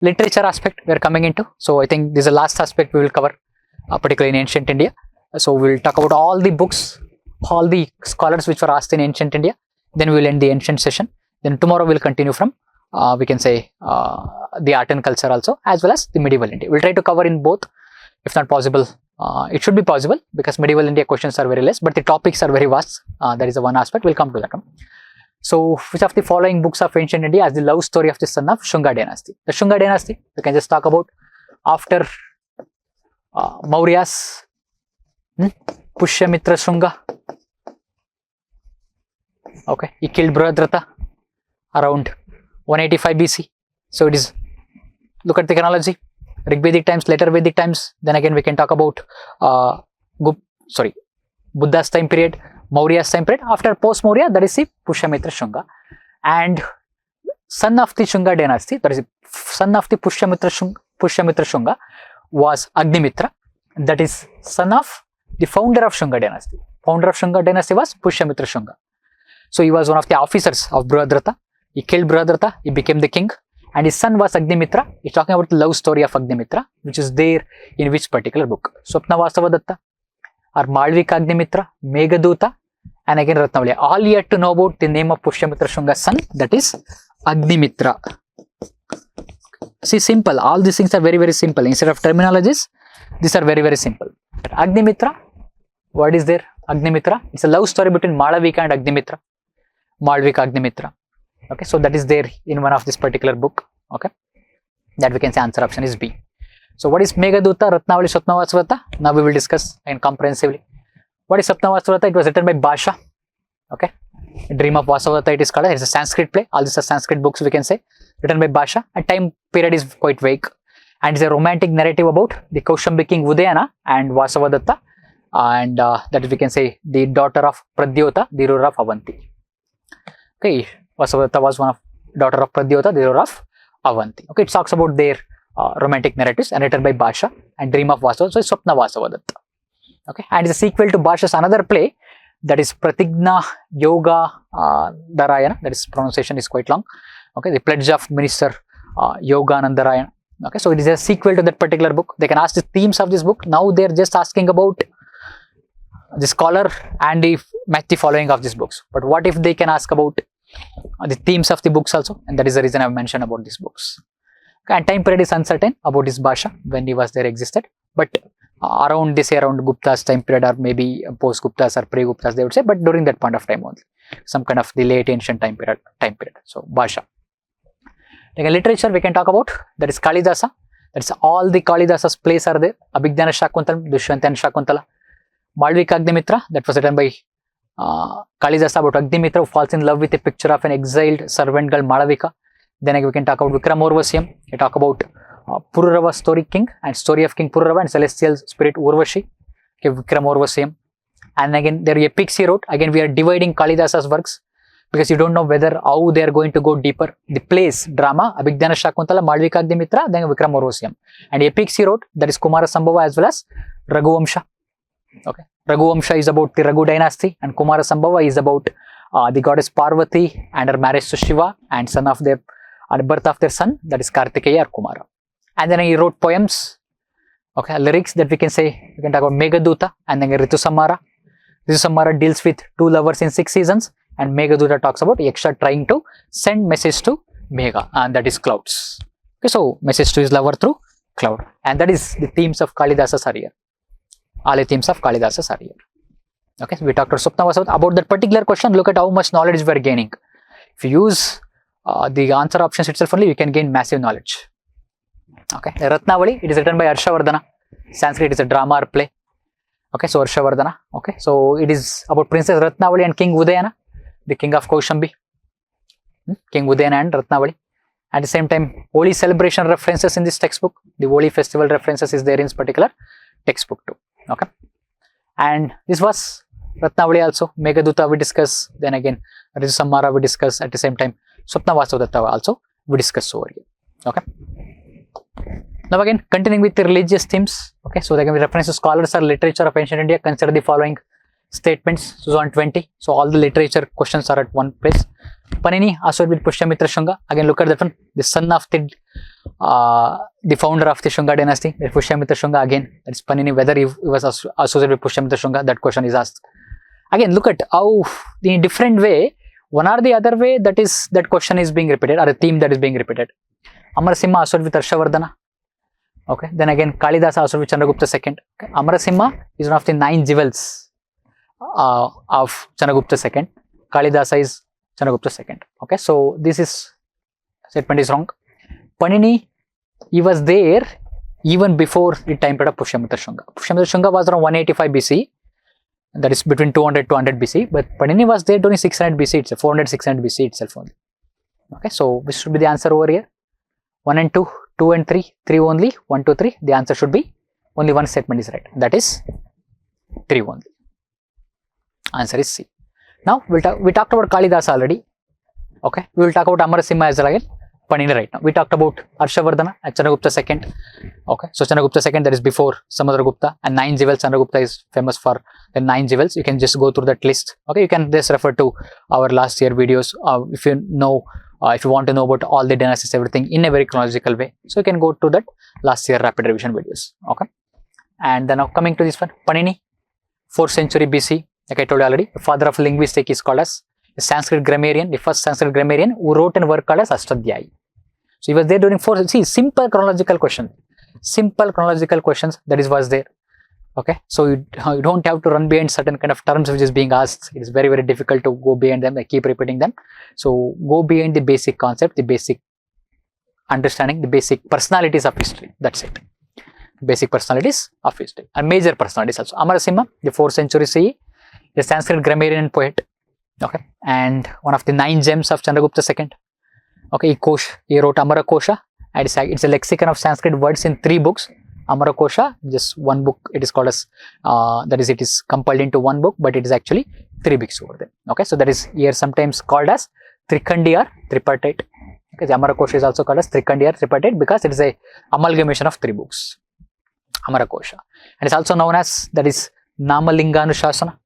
literature aspect we are coming into. So I think this is the last aspect we will cover, particularly in ancient India. So we will talk about all the books, all the scholars which were asked in ancient India. Then we will end the ancient session. Then tomorrow we will continue from, we can say, the art and culture also, as well as the medieval India. We'll try to cover in both. If not possible, it should be possible, because medieval India questions are very less, but the topics are very vast. That is the one aspect. We'll come to that one. So, which of the following books of ancient India has the love story of the son of Shunga dynasty? The Shunga dynasty, we can just talk about after Mauryas, Pushyamitra Shunga. Okay, he killed Brihadrata around 185 BC. So it is, look at the chronology, Rigvedic times, later Vedic times. Then again we can talk about Buddha's time period, Maurya's time period. After post-Maurya, that is the Pushyamitra Shunga. And son of the Shunga dynasty, that is the son of the Pushyamitra Shunga was Agnimitra. That is son of the founder of Shunga dynasty. Founder of Shunga dynasty was Pushyamitra Shunga. So he was one of the officers of Brihadrata. He killed Brihadrata, he became the king. And his son was Agnimitra. He's talking about the love story of Agnimitra, which is there in which particular book? Swapna Vasavadatta, or Malvika Agnimitra, Meghaduta, and again Ratnavali. All yet to know about the name of Pushyamitra Shunga's son, that is Agnimitra. See, simple. All these things are very, very simple. Instead of terminologies, these are very, very simple. But Agnimitra, what is there? Agnimitra, it's a love story between Malavika and Agnimitra. Malvika Agnimitra. Okay, so that is there in one of this particular book. Okay, that we can say answer option is B. So what is Meghaduta, Ratnavali, Swapna Vasavadatta? Now we will discuss and comprehensively. What is Swapna Vasavadatta? It was written by Bhasha. Okay, Dream of Vasavadatta it is called. It's a Sanskrit play. All these are Sanskrit books we can say, written by Bhasha. And time period is quite vague. And it's a romantic narrative about the Kaushambi king Udayana and Vasavadatta. And that is, we can say, the daughter of Pradyota, the ruler of Avanti. Okay, Vasavadatta was one of daughter of Pradyota, the ruler of Avanti. Okay, it talks about their romantic narratives narrated by Bhasha and Dream of Vasavadatta. So it's Swapna Vasavadatta. Okay, and it's a sequel to Bhasha's another play, that is Pratigna Yoga Dharayana. That is, pronunciation is quite long. Okay, the pledge of Minister Yoganandarayana. Okay, so it is a sequel to that particular book. They can ask the themes of this book. Now they are just asking about the scholar and the match the following of these books. But what if they can ask about the themes of the books also? And that is the reason I have mentioned about these books. Okay, and time period is uncertain about this Bhasha, when he was there existed. But around this year, around Gupta's time period, or maybe post-Gupta's or pre-Gupta's, they would say, but during that point of time only. Some kind of the late ancient time period. So Bhasha. Like a literature we can talk about, that is Kalidasa. That is all the Kalidasa's plays are there. Abhijnana Shakuntalam, Dushyanta and Shakuntala. Malvika Agnimitra, that was written by Kalidasa about Agnimitra who falls in love with a picture of an exiled servant girl Malavika. Then again, we can talk about Vikram Urvasiyam. We talk about Pururava story king and story of King Pururava and celestial spirit Urvashi. Okay, Vikram Urvasiyam. And again, there are epics he wrote. Again, we are dividing Kalidasa's works because you don't know whether how they are going to go deeper. The plays, drama, Abhijnana Shakuntala, Malvika Agnimitra, then Vikram Urvasiyam. And epics he wrote, that is Kumara Sambhava as well as Raghuvamsha. Okay, Raghuvamsha is about the Raghu dynasty, and Kumara Sambhava is about the goddess Parvati and her marriage to Shiva and son of their birth of their son, that is Kartikeya or Kumara. And then he wrote poems, okay, lyrics that we can say, we can talk about Meghaduta and then Ritu Samhara. Ritu Samhara deals with two lovers in 6 seasons, and Meghaduta talks about Yaksha trying to send message to Megha, and that is clouds. Okay, so message to his lover through cloud, and that is the themes of Kalidasa's are here. All the themes of Kalidasa's are here. Okay, so we talked about Swapna Vasavadatta. About that particular question, look at how much knowledge we are gaining. If you use the answer options itself only, you can gain massive knowledge. Okay, Ratnavali, it is written by Harshavardhana. Sanskrit is a drama or play. Okay, so Harshavardhana. Okay, so it is about Princess Ratnavali and King Udayana, the king of Kaushambi. King Udayana and Ratnavali. At the same time, Holi celebration references in this textbook. The Holi festival references is there in this particular textbook too. Okay, and this was Ratnavali also. Meghaduta we discuss. Then again, Ritu Samhara we discuss. At the same time, Swapna Vasavadatta also we discuss over here. Okay. Now again, continuing with the religious themes. Okay, so there can be reference to scholars or literature of ancient India. Consider the following. statements 2020. So all the literature questions are at one place. Panini associated with Pushyamitra Shunga. Again, look at that one. The son of the founder of the Shunga dynasty, Pushyamitra Shunga. Again, that's Panini. Whether he was associated with Pushyamitra Shunga, that question is asked. Again, look at how in a different way, one or the other way, that question is being repeated, or a theme that is being repeated. Amarasimha associated with Harshavardhana. Okay. Then again, Kalidasa associated with Chandragupta II. Okay. Amarasimha is one of the 9 jewels of Chandragupta II. Kalidasa is Chandragupta II. Okay. So this statement is wrong. Panini, he was there even before the time period of Pushyamitra Shunga. Pushyamitra Shunga was around 185 BC. That is between 200 to 100 BC. But Panini was there during 600 BC itself, 400, 600 BC itself only. Okay. So this should be the answer over here. 1 and 2, 2 and 3, 3 only, 1, 2, 3. The answer should be only one statement is right. That is 3 only. Answer is C. Now we talked about Kalidasa already. Okay. We will talk about Amarasimha as well again. Panini right now. We talked about Harshavardhana and Chandragupta II. Okay. So Chandragupta II, that is before Samudragupta, and 9 jewels. Chandragupta is famous for the 9 jewels. You can just go through that list. Okay. You can just refer to our last year videos if you know. If you want to know about all the dynasties, everything in a very chronological way. So you can go to that last year rapid revision videos. Okay. And then now coming to this one, Panini, 4th century BC, like I told you already, the father of linguistics is called as a Sanskrit grammarian, the first Sanskrit grammarian who wrote a work called as Ashtadhyayi. So he was there during 4th, see, simple chronological questions, that is was there. Okay. So you don't have to run behind certain kind of terms which is being asked. It is very, very difficult to go behind them. I keep repeating them. So go behind the basic concept, the basic understanding, the basic personalities of history. That's it. Basic personalities of history and major personalities also. Amarasimha, the 4th century CE, a Sanskrit grammarian and poet. Okay. And one of the 9 gems of Chandragupta II. Okay. He wrote Amara Kosha, and it's a lexicon of Sanskrit words in 3 books. Amara Kosha, just one book, it is called as, that is, it is compiled into one book, but it is actually 3 books over there. Okay, so that is here sometimes called as Trikandi or tripartite. Okay, the Amara Kosha is also called as Trikandi or tripartite because it is a amalgamation of 3 books. Amara Kosha. And it's also known as, that is Namalinganushasana.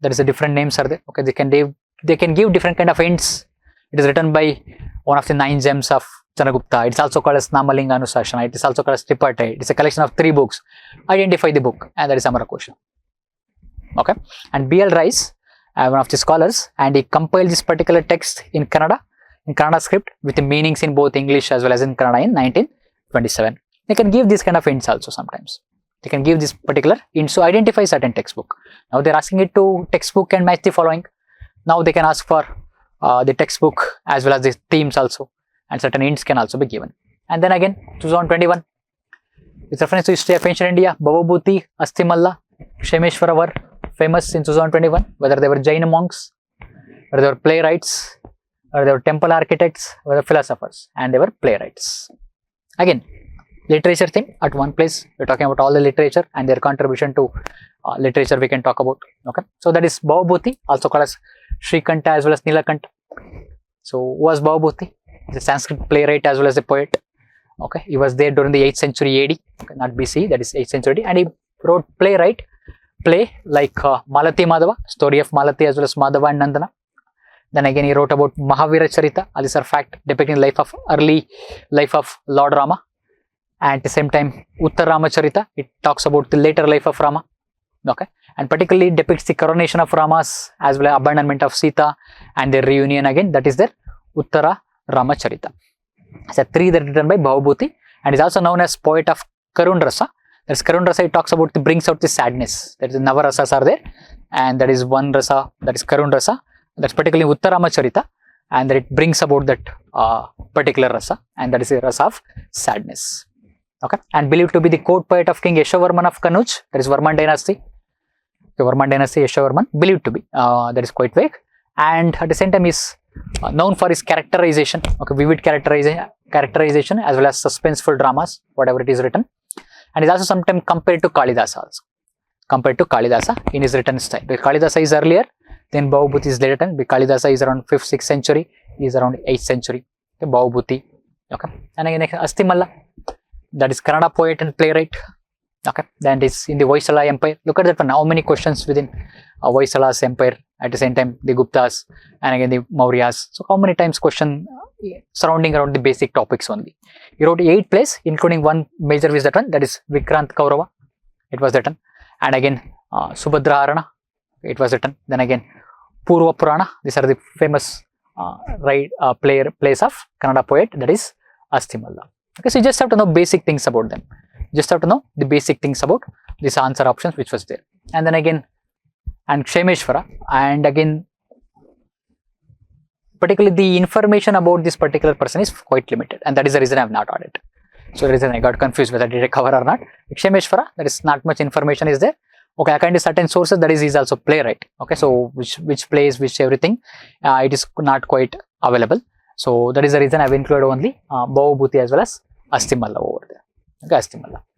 That is a different names are there. Okay, they can give different kind of hints. It is written by one of the 9 gems of Chandragupta. It's also called as Namalinga Anusashana. It is also called as Tripartite. It's a collection of 3 books. Identify the book, and that is Amara Kosha. Okay. And B.L. Rice, one of the scholars, and he compiled this particular text in Kannada script with the meanings in both English as well as in Kannada in 1927. They can give this kind of hints also sometimes. They can give this particular hints to identify certain textbook. Now they're asking it to textbook and match the following. Now they can ask for the textbook as well as the themes also. And certain hints can also be given. And then again, 2021, with reference to history of ancient India, Bhavabhuti, Asthimalla, Kshemeshwara were famous in 2021, whether they were Jaina monks, whether they were playwrights, or they were temple architects, or philosophers, and they were playwrights. Again, literature theme at one place. We're talking about all the literature and their contribution to literature we can talk about. Okay, so that is Bhavabhuti, also called as Shrikanta as well as Nilakanta. So who was Bhavabhuti? He's a Sanskrit playwright as well as a poet. Okay, he was there during the 8th century AD, okay, not BC, that is 8th century AD, and he wrote play like Malati Madhava, story of Malati as well as Madhava and Nandana. Then again he wrote about Mahavira Charita, all these are fact depicting early life of Lord Rama. And at the same time Uttar Rama Charita, it talks about the later life of Rama. Okay, and particularly depicts the coronation of Ramas as well as abandonment of Sita and their reunion again, that is their Uttara Rama Charita. It's a 3 that is written by Bhavabhuti and is also known as poet of Karun Rasa. That's Karun Rasa, it talks about, brings out the sadness. That is Navarasas are there, and that is one Rasa, that is Karun Rasa. That's particularly Uttarama Charita, and that it brings about that particular Rasa, and that is a Rasa of sadness. Okay, and believed to be the court poet of King Yashovarman of Kanuj, that is Varman dynasty. The Varman dynasty, Yashovarman, believed to be, that is quite vague, and at the same time is known for his characterization, okay, vivid characterization as well as suspenseful dramas, whatever it is written, and is also sometimes compared to Kalidasa in his written style. Because Kalidasa is earlier, then Bhavabhuti is later, because Kalidasa is around 5th, 6th century, he is around 8th century, okay, Bhavabhuti, okay, and again Asthimalla, that is Kannada poet and playwright, Okay, then it is in the Hoysala Empire. Look at that one. How many questions within Hoysala's empire? At the same time, the Guptas and again the Mauryas. So how many times question surrounding around the basic topics only? He wrote 8 plays, including one major is that one. That is Vikrant Kaurava. It was written. And again Subhadra Harana. It was written. Then again Purva Purana. These are the famous plays of Kannada poet. That is Asthimalla. Okay, so you just have to know basic things about them. Just have to know the basic things about this answer options which was there. And then again, and Kshemeshwara, and again, particularly the information about this particular person is quite limited, and that is the reason I have not added. So the reason I got confused whether did I cover or not. Kshemeshwara, there is not much information is there. Okay, according to certain sources, that is he's also playwright. Okay, so which plays, which everything, it is not quite available. So that is the reason I have included only Bhavabhuti as well as Asthimalla over there. Okay, Asthimalla.